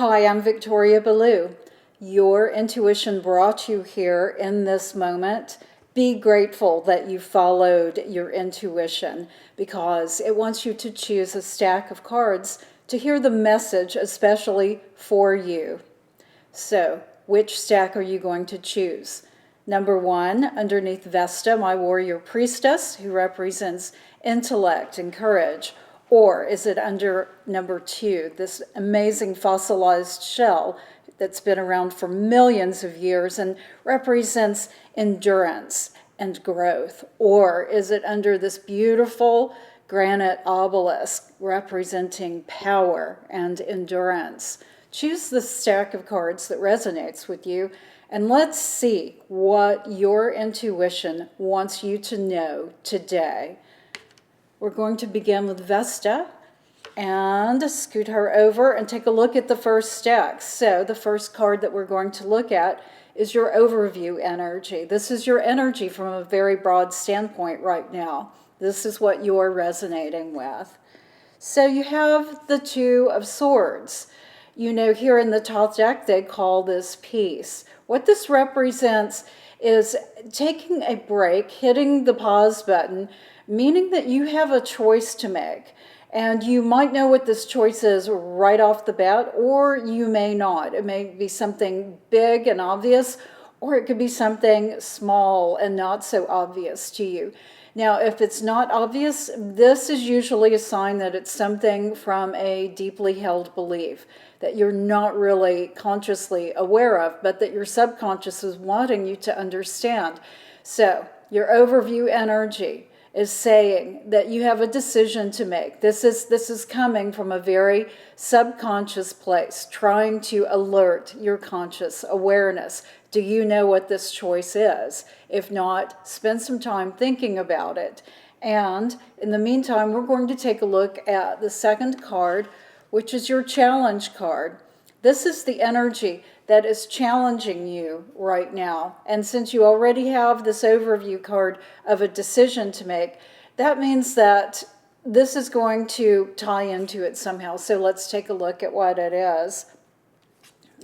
Hi, I'm Victoria Ballou. Your intuition brought you here in this moment. Be grateful that you followed your intuition because it wants you to choose a stack of cards to hear the message especially for you. So, which stack are you going to choose? Number 1, underneath Vesta, my warrior priestess, who represents intellect and courage. Or is it under number 2, this amazing fossilized shell that's been around for millions of years and represents endurance and growth? Or is it under this beautiful granite obelisk representing power and endurance? Choose the stack of cards that resonates with you, and let's see what your intuition wants you to know today. We're going to begin with Vesta and scoot her over and take a look at the first stack. So the first card that we're going to look at is your overview energy. This is your energy from a very broad standpoint right now. This is what you're resonating with. So you have the Two of Swords. You know, here in the top deck, they call this peace. What this represents is taking a break, hitting the pause button, meaning that you have a choice to make. And you might know what this choice is right off the bat, or you may not. It may be something big and obvious, or it could be something small and not so obvious to you. Now, if it's not obvious, this is usually a sign that it's something from a deeply held belief that you're not really consciously aware of, but that your subconscious is wanting you to understand. So, your overview energy is saying that you have a decision to make. This is coming from a very subconscious place, trying to alert your conscious awareness. Do you know what this choice is? If not, spend some time thinking about it. And in the meantime, we're going to take a look at the second card, which is your challenge card. This is the energy that is challenging you right now. And since you already have this overview card of a decision to make, that means that this is going to tie into it somehow. So let's take a look at what it is.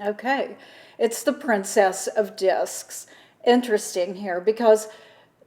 Okay, it's the Princess of Discs. Interesting here because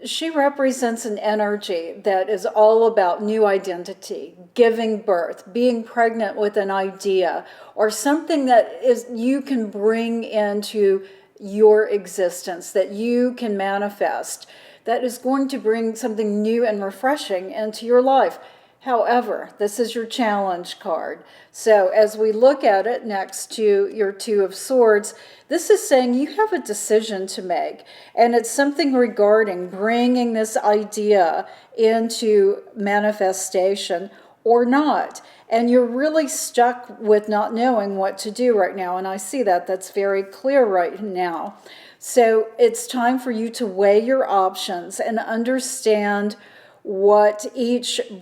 she represents an energy that is all about new identity, giving birth, being pregnant with an idea, or something that is you can bring into your existence, that you can manifest, that is going to bring something new and refreshing into your life. However, this is your challenge card. So as we look at it next to your Two of Swords, this is saying you have a decision to make. And it's something regarding bringing this idea into manifestation or not. And you're really stuck with not knowing what to do right now. And I see that. That's very clear right now. So it's time for you to weigh your options and understand what each of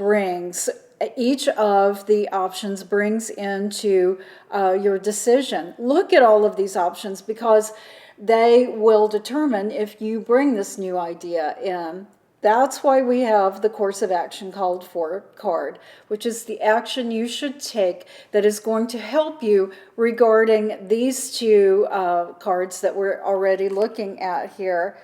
the options brings into your decision. Look at all of these options because they will determine if you bring this new idea in. That's why we have the course of action called for card, which is the action you should take that is going to help you regarding these two cards that we're already looking at here.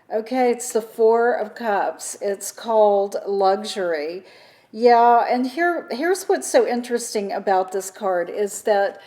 Okay, it's the Four of Cups. It's called Luxury. Yeah, and here's what's so interesting about this card is that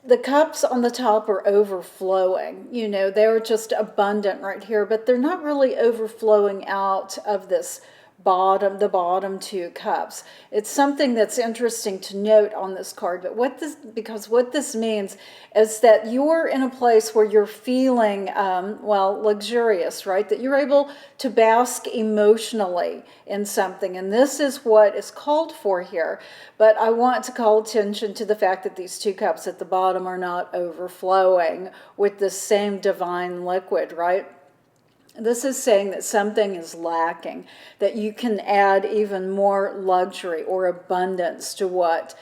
the cups on the top are overflowing. You know, they're just abundant right here, but they're not really overflowing out of this the bottom two cups. It's something that's interesting to note on this card, but what this means is that you're in a place where you're feeling, luxurious, right? That you're able to bask emotionally in something, and this is what is called for here. But I want to call attention to the fact that these two cups at the bottom are not overflowing with the same divine liquid, right? This is saying that something is lacking, that you can add even more luxury or abundance to what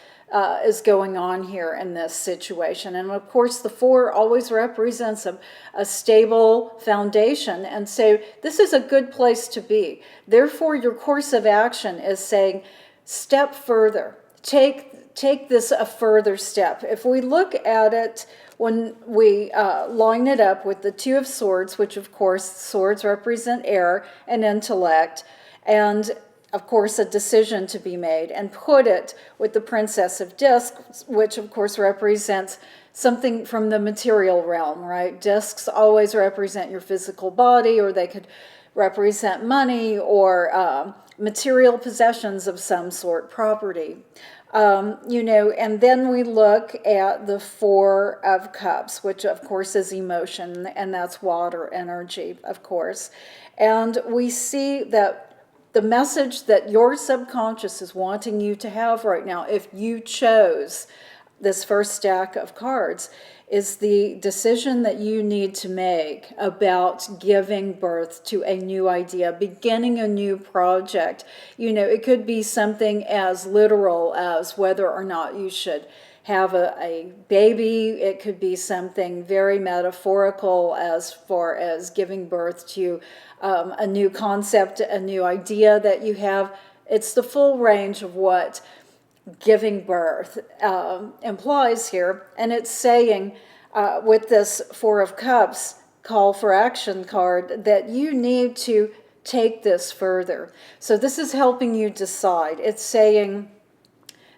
is going on here in this situation. And of course, the four always represents a stable foundation. And so this is a good place to be. Therefore, your course of action is saying, step further. take this a further step. If we look at it when we line it up with the Two of Swords, which of course swords represent air and intellect, and of course a decision to be made, and put it with the Princess of Discs, which of course represents something from the material realm, right? Discs always represent your physical body, or they could represent money or material possessions of some sort, property. And then we look at the Four of Cups, which of course is emotion, and that's water energy, of course. And we see that the message that your subconscious is wanting you to have right now, if you chose this first stack of cards, is the decision that you need to make about giving birth to a new idea, beginning a new project. It could be something as literal as whether or not you should have a baby. It could be something very metaphorical as far as giving birth to a new concept, a new idea that you have. It's the full range of what giving birth implies here. And it's saying with this Four of Cups call for action card that you need to take this further. So this is helping you decide. It's saying,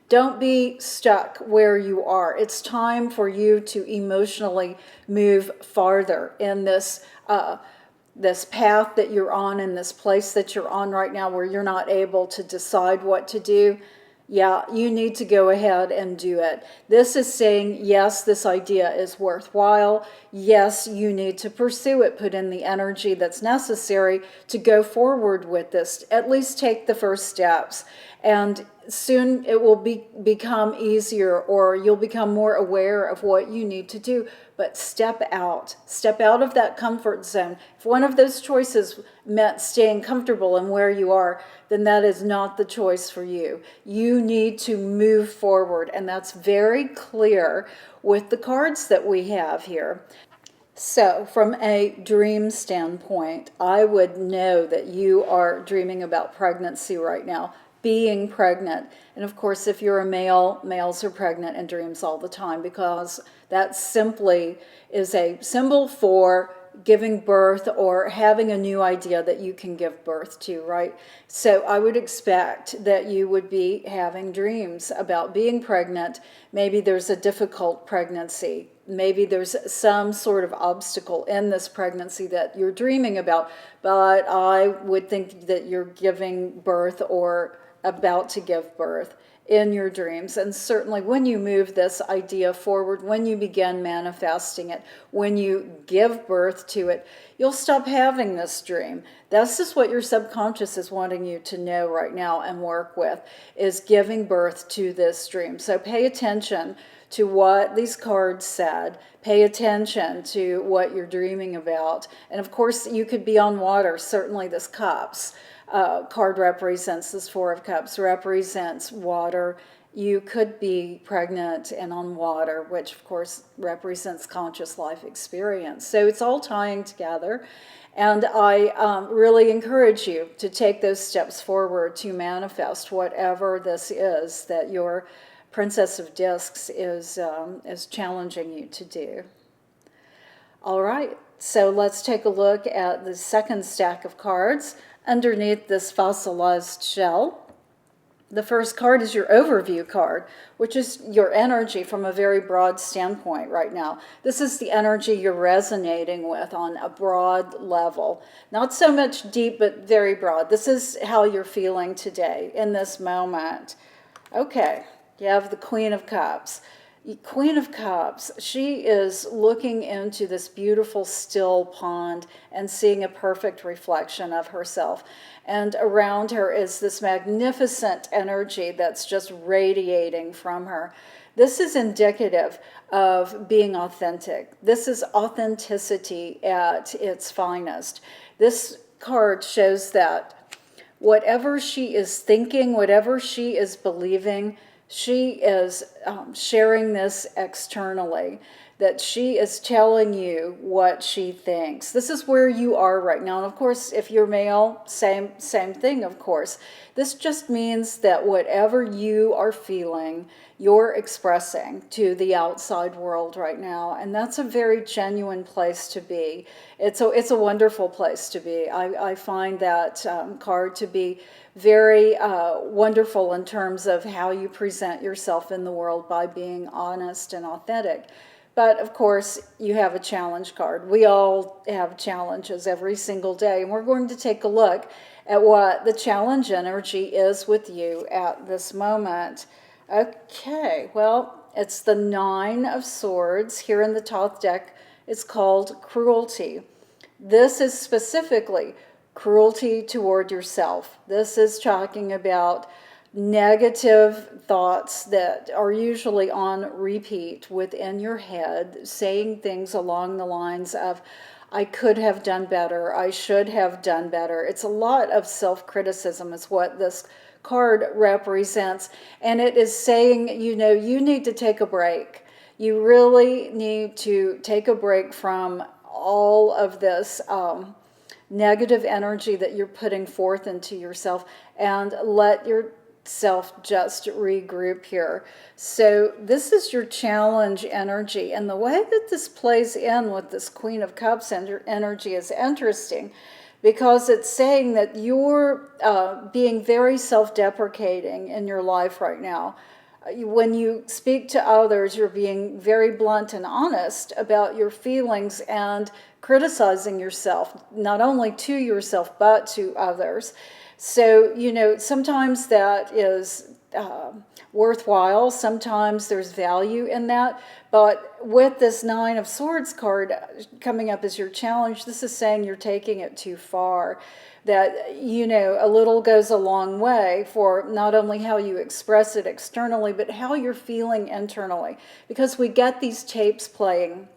don't be stuck where you are. It's time for you to emotionally move farther in this this path that you're on, in this place that you're on right now where you're not able to decide what to do. Yeah, you need to go ahead and do it. This is saying, yes, this idea is worthwhile. Yes, you need to pursue it, put in the energy that's necessary to go forward with this. At least take the first steps. And soon it will become easier, or you'll become more aware of what you need to do. But step out of that comfort zone. If one of those choices meant staying comfortable in where you are, then that is not the choice for you. You need to move forward, and that's very clear with the cards that we have here. So from a dream standpoint, I would know that you are dreaming about pregnancy right now, being pregnant. And of course, if you're a male, males are pregnant in dreams all the time, because that simply is a symbol for giving birth or having a new idea that you can give birth to, right? So I would expect that you would be having dreams about being pregnant. Maybe there's a difficult pregnancy. Maybe there's some sort of obstacle in this pregnancy that you're dreaming about, but I would think that you're giving birth or about to give birth in your dreams. And certainly when you move this idea forward, when you begin manifesting it, when you give birth to it, you'll stop having this dream. That's just what your subconscious is wanting you to know right now and work with, is giving birth to this dream. So pay attention to what these cards said. Pay attention to what you're dreaming about. And of course, you could be on water. Certainly this cups card represents, this Four of Cups represents water. You could be pregnant and on water, which of course represents conscious life experience. So it's all tying together. And I really encourage you to take those steps forward to manifest whatever this is that your Princess of Discs is challenging you to do. All right, so let's take a look at the second stack of cards underneath this fossilized shell. The first card is your overview card, which is your energy from a very broad standpoint right now. This is the energy you're resonating with on a broad level. Not so much deep, but very broad. This is how you're feeling today in this moment. Okay, you have the Queen of Cups. Queen of Cups, she is looking into this beautiful still pond and seeing a perfect reflection of herself. And around her is this magnificent energy that's just radiating from her. This is indicative of being authentic. This is authenticity at its finest. This card shows that whatever she is thinking, whatever she is believing, she is sharing this externally, that she is telling you what she thinks. This is where you are right now. And of course, if you're male, same thing, of course. This just means that whatever you are feeling, you're expressing to the outside world right now. And that's a very genuine place to be. It's a wonderful place to be. I find that card to be very wonderful in terms of how you present yourself in the world by being honest and authentic. But of course, you have a challenge card. We all have challenges every single day, and we're going to take a look at what the challenge energy is with you at this moment. Okay, well, it's the Nine of Swords. Here in the top deck, it's called Cruelty. This is specifically cruelty toward yourself. This is talking about negative thoughts that are usually on repeat within your head, saying things along the lines of, I could have done better, I should have done better. It's a lot of self-criticism is what this card represents. And it is saying, you need to take a break. You really need to take a break from all of this negative energy that you're putting forth into yourself and let yourself just regroup here. So this is your challenge energy, and the way that this plays in with this Queen of Cups energy is interesting because it's saying that you're being very self-deprecating in your life right now. When you speak to others, you're being very blunt and honest about your feelings and criticizing yourself, not only to yourself, but to others. So, sometimes that is worthwhile. Sometimes there's value in that. But with this Nine of Swords card coming up as your challenge, this is saying you're taking it too far. That, a little goes a long way for not only how you express it externally, but how you're feeling internally. Because we get these tapes playing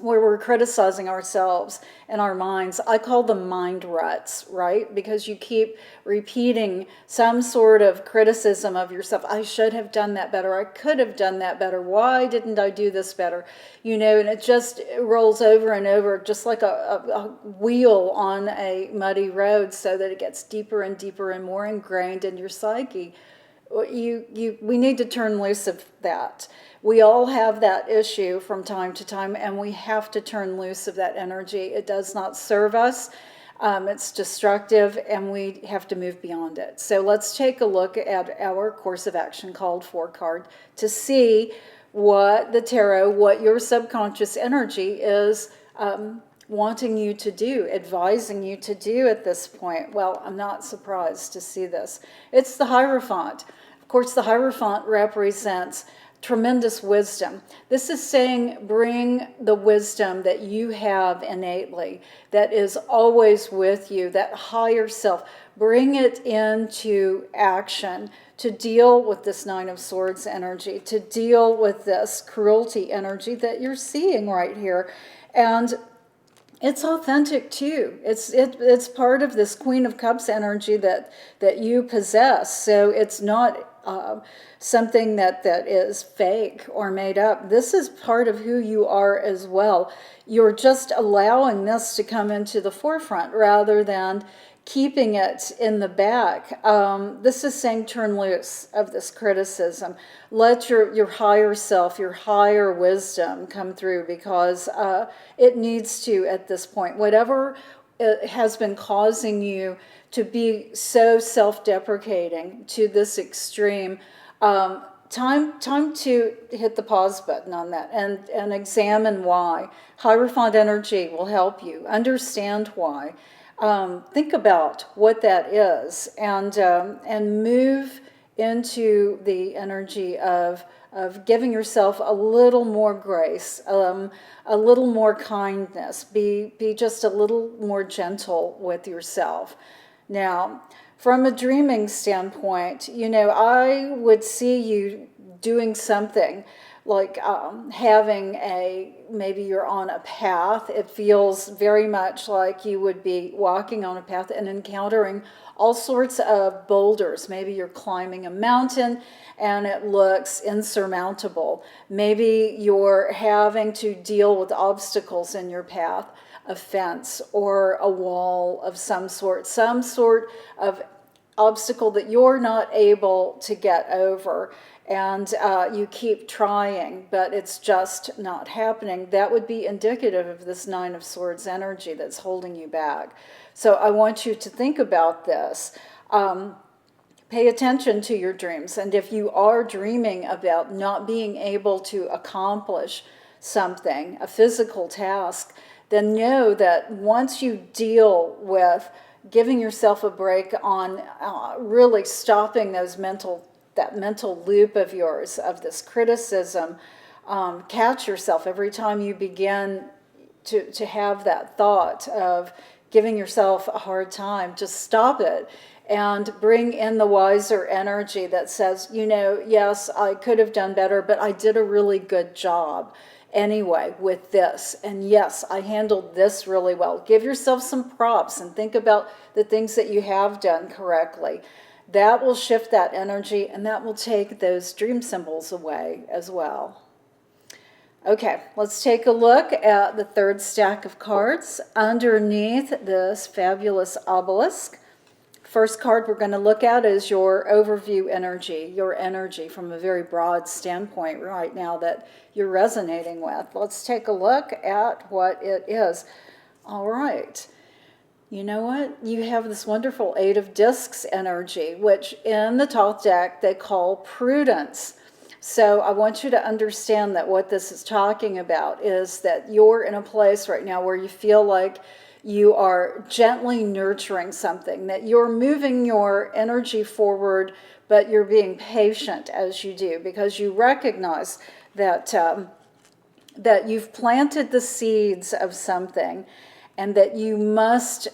where we're criticizing ourselves in our minds. I call them mind ruts, right? Because you keep repeating some sort of criticism of yourself. I should have done that better. I could have done that better. Why didn't I do this better? And it just rolls over and over, just like a wheel on a muddy road, so that it gets deeper and deeper and more ingrained in your psyche. We need to turn loose of that. We all have that issue from time to time, and we have to turn loose of that energy. It does not serve us. It's destructive, and we have to move beyond it. So let's take a look at our course of action called for card to see what the tarot, what your subconscious energy is wanting you to do, advising you to do at this point. Well, I'm not surprised to see this. It's the Hierophant. Of course, the Hierophant represents tremendous wisdom. This is saying bring the wisdom that you have innately, that is always with you, that higher self. Bring it into action to deal with this Nine of Swords energy, to deal with this cruelty energy that you're seeing right here. And it's authentic too. It's part of this Queen of Cups energy that you possess. So it's not something that is fake or made up. This is part of who you are as well. You're just allowing this to come into the forefront rather than keeping it in the back. This is saying turn loose of this criticism. Let your higher self, your higher wisdom come through, because it needs to at this point. Whatever has been causing you to be so self-deprecating to this extreme, time to hit the pause button on that and examine why. Hierophant energy will help you understand why. Think about what that is, and move into the energy of giving yourself a little more grace, a little more kindness. Be just a little more gentle with yourself. Now, from a dreaming standpoint, I would see you doing something like having maybe you're on a path. It feels very much like you would be walking on a path and encountering all sorts of boulders. Maybe you're climbing a mountain and it looks insurmountable. Maybe you're having to deal with obstacles in your path, a fence or a wall of some sort of obstacle that you're not able to get over, and you keep trying, but it's just not happening. That would be indicative of this Nine of Swords energy that's holding you back. So I want you to think about this. Pay attention to your dreams, and if you are dreaming about not being able to accomplish something, a physical task, then know that once you deal with giving yourself a break on really stopping that mental loop of yours, of this criticism, catch yourself every time you begin to have that thought of giving yourself a hard time. Just stop it and bring in the wiser energy that says, yes, I could have done better, but I did a really good job anyway with this. And yes, I handled this really well. Give yourself some props and think about the things that you have done correctly. That will shift that energy, and that will take those dream symbols away as well. Okay, let's take a look at the third stack of cards underneath this fabulous obelisk. First card we're going to look at is your overview energy, your energy from a very broad standpoint right now that you're resonating with. Let's take a look at what it is. All right. You know what? You have this wonderful Eight of Discs energy, which in the top deck they call prudence. So I want you to understand that what this is talking about is that you're in a place right now where you feel like you are gently nurturing something, that you're moving your energy forward, but you're being patient as you do, because you recognize that that you've planted the seeds of something, and that you must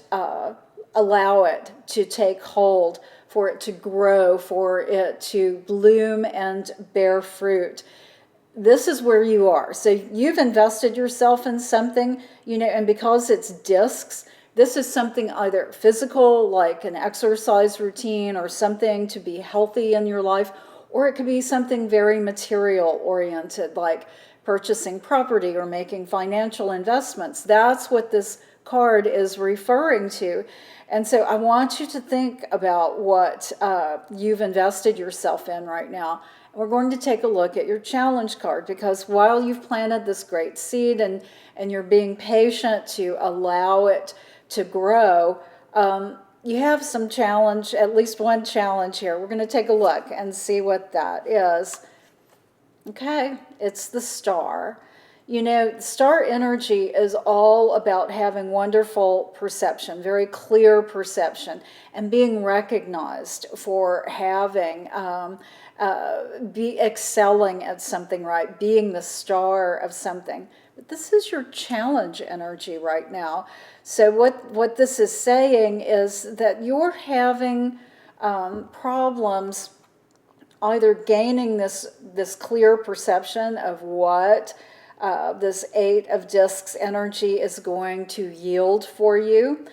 allow it to take hold, for it to grow, for it to bloom and bear fruit. This is where you are. So you've invested yourself in something, and because it's discs, this is something either physical, like an exercise routine, or something to be healthy in your life, or it could be something very material oriented, like purchasing property or making financial investments. That's what this card is referring to. And so I want you to think about what you've invested yourself in right now. We're going to take a look at your challenge card, because while you've planted this great seed and you're being patient to allow it to grow, you have some challenge, at least one challenge here. We're going to take a look and see what that is. Okay, it's the Star. Star energy is all about having wonderful perception, very clear perception, and being recognized for having, be excelling at something, right? Being the star of something. But this is your challenge energy right now. So what this is saying is that you're having problems either gaining this clear perception of what this Eight of Discs energy is going to yield for you,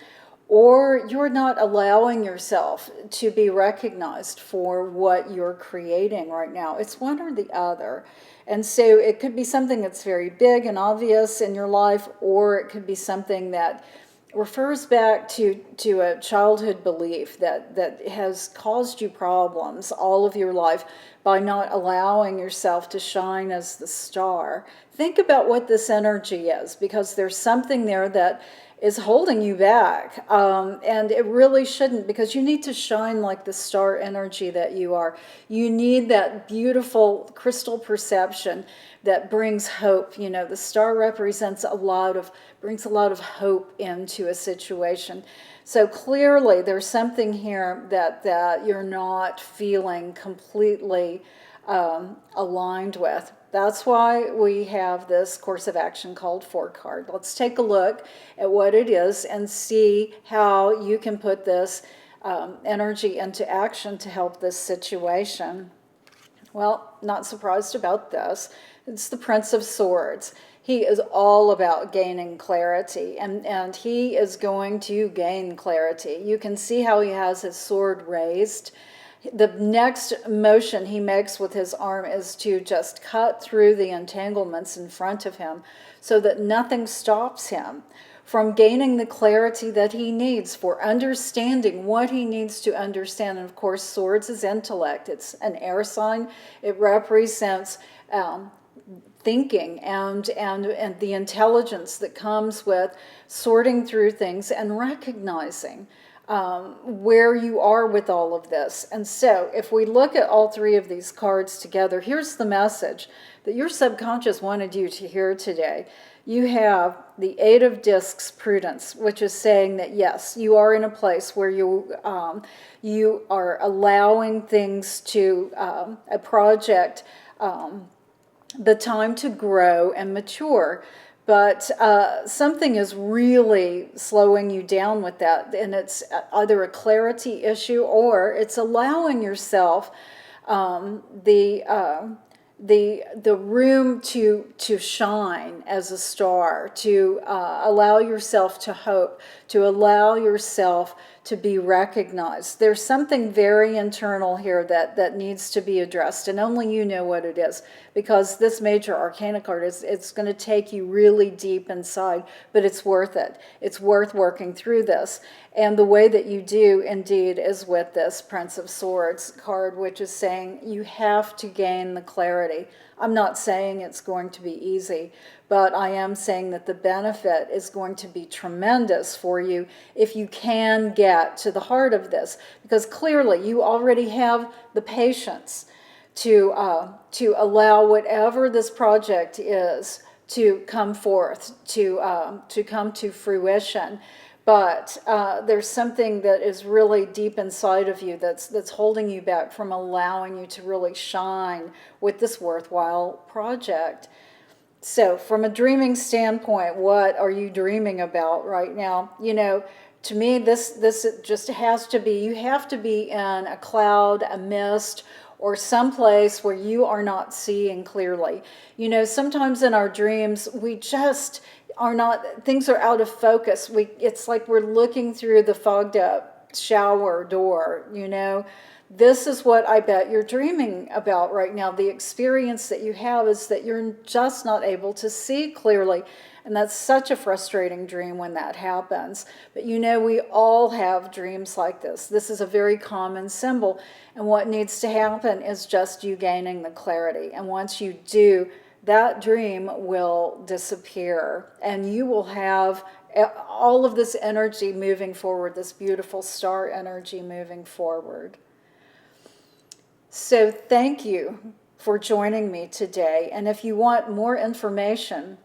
or you're not allowing yourself to be recognized for what you're creating right now. It's one or the other. And so it could be something that's very big and obvious in your life, or it could be something that refers back to a childhood belief that has caused you problems all of your life by not allowing yourself to shine as the star. Think about what this energy is, because there's something there that is holding you back, and it really shouldn't, because you need to shine like the star energy that you are. You need that beautiful crystal perception that brings hope. The star represents brings a lot of hope into a situation. So clearly there's something here that you're not feeling completely aligned with. That's why we have this course of action called 4 card. Let's take a look at what it is and see how you can put this energy into action to help this situation. Well, not surprised about this. It's the Prince of Swords. He is all about gaining clarity, and he is going to gain clarity. You can see how he has his sword raised. The next motion he makes with his arm is to just cut through the entanglements in front of him so that nothing stops him from gaining the clarity that he needs for understanding what he needs to understand. And of course, swords is intellect. It's an air sign. It represents thinking and the intelligence that comes with sorting through things and recognizing where you are with all of this. And so if we look at all three of these cards together, here's the message that your subconscious wanted you to hear today. You have the Eight of Discs, Prudence, which is saying that yes, you are in a place where you are allowing things to a project the time to grow and mature. But something is really slowing you down with that, and it's either a clarity issue or it's allowing yourself the room to shine as a star, to allow yourself to hope, to allow yourself to be recognized. There's something very internal here that needs to be addressed, and only you know what it is, because this major arcana card it's going to take you really deep inside, but it's worth it. It's worth working through this. And the way that you do indeed is with this Prince of Swords card, which is saying you have to gain the clarity. I'm not saying it's going to be easy, but I am saying that the benefit is going to be tremendous for you if you can get to the heart of this, because clearly you already have the patience to allow whatever this project is to come forth, to come to fruition. But there's something that is really deep inside of you that's holding you back from allowing you to really shine with this worthwhile project. So from a dreaming standpoint, what are you dreaming about right now? You know, to me, this just has to be, you have to be in a cloud, a mist, or someplace where you are not seeing clearly. You know, sometimes in our dreams, we just are not, things are out of focus. It's like we're looking through the fogged up shower door, you know. This is what I bet you're dreaming about right now. The experience that you have is that you're just not able to see clearly. And that's such a frustrating dream when that happens. But you know, we all have dreams like this. This is a very common symbol. And what needs to happen is just you gaining the clarity. And once you do, that dream will disappear. And you will have all of this energy moving forward, this beautiful star energy moving forward. So thank you for joining me today. And if you want more information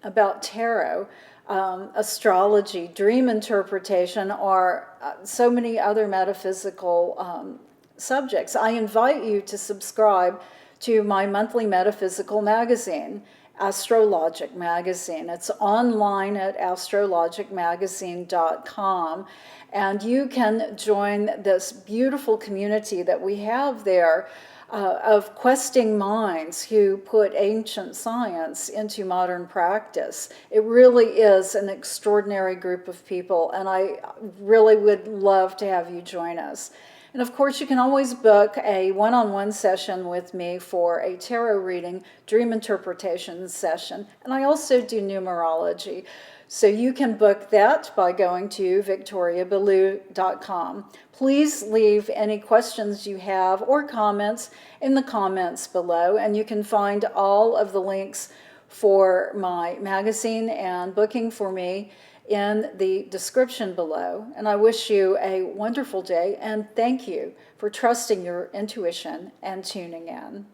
about tarot, astrology, dream interpretation, or so many other metaphysical subjects, I invite you to subscribe to my monthly metaphysical magazine, Astrologic Magazine. It's online at astrologicmagazine.com. And you can join this beautiful community that we have there of questing minds who put ancient science into modern practice. It really is an extraordinary group of people, and I really would love to have you join us. And of course, you can always book a one-on-one session with me for a tarot reading, dream interpretation session. And I also do numerology. So you can book that by going to victoriaballou.com. Please leave any questions you have or comments in the comments below. And you can find all of the links for my magazine and booking for me in the description below. And I wish you a wonderful day, and thank you for trusting your intuition and tuning in.